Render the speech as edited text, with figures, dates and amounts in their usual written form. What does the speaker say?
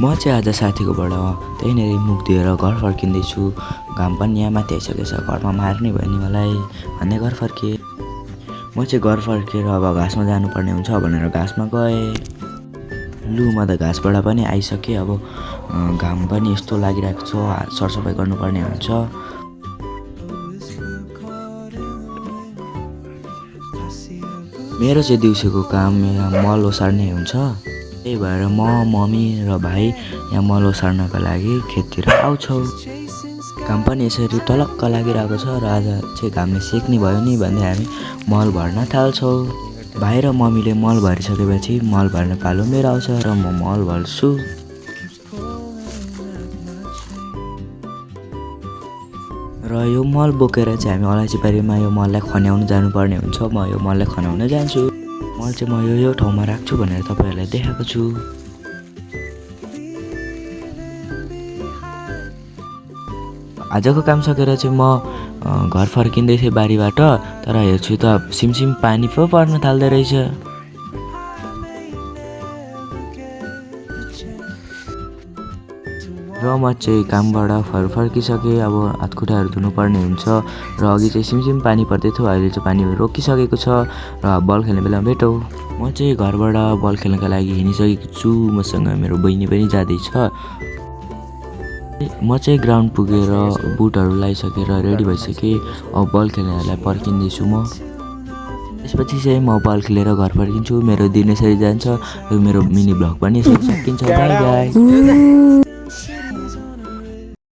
म चाहिँ आज साथीकोबाट त्यहीँनेरि मुख दिएर घर फर्किँदैछु। घाम पनि यहाँ माथि आइसकेछ, घरमा मार्ने भयो नि मलाई भन्दै घर फर्केँ। म चाहिँ घर फर्केर अब घाँसमा जानुपर्ने हुन्छ भनेर घाँसमा गएँ। लु म त घाँसबाट पनि आइसकेँ। अब घाम पनि यस्तो लागिरहेको छ, सरसफाइ गर्नुपर्ने हुन्छ। मेरो चाहिँ दिउँसोको काम यहाँ मल ओसार्ने हुन्छ। त्यही भएर म, मम्मी र भाइ यहाँ मल ओसार्नका लागि खेततिर आउँछौँ। घाम पनि यसरी टलक्क लागिरहेको छ र आज चाहिँ घामले सेक्ने भयो नि भन्दै हामी मल भर्न थाल्छौँ। भाइ र मम्मीले मल भरिसकेपछि मल भर्ने पालो मेरो आउँछ र म मल भर्छु। र यो मल बोकेर चाहिँ हामी अलैँचीबारीमा यो मललाई खन्याउन जानुपर्ने हुन्छ। म यो मललाई खनाउन जान्छु। मल चाहिँ म यो ठाउँमा राख्छु भनेर तपाईँहरूलाई देखाएको छु। आजको काम सकेर चाहिँ म घर फर्किँदै थिएँ बारीबाट, तर हेर्छु त सिमसिम पानी पो पर्न थाल्दो रहेछ। र म चाहिँ कामबाट फर्किसकेँ। अब हातखुट्टाहरू धुनुपर्ने हुन्छ र अघि चाहिँ सिमसिम पानी पर्दै थियो, अहिले चाहिँ पानी रोकिसकेको छ र बल खेल्ने बेलामा भेटौँ। म चाहिँ घरबाट बल खेल्नका लागि हिँडिसकेको छु। मसँग मेरो बहिनी पनि जाँदैछ। म चाहिँ ग्राउन्ड पुगेर बुटहरू लगाइसकेर रेडी भइसकेँ। अब बल खेल्नेहरूलाई पर्खिँदैछु म। त्यसपछि चाहिँ म बल खेलेर घर फर्किन्छु। मेरो दिन यसरी जान्छ र मेरो मिनी भ्लग पनि यसरी सकिन्छ। By by.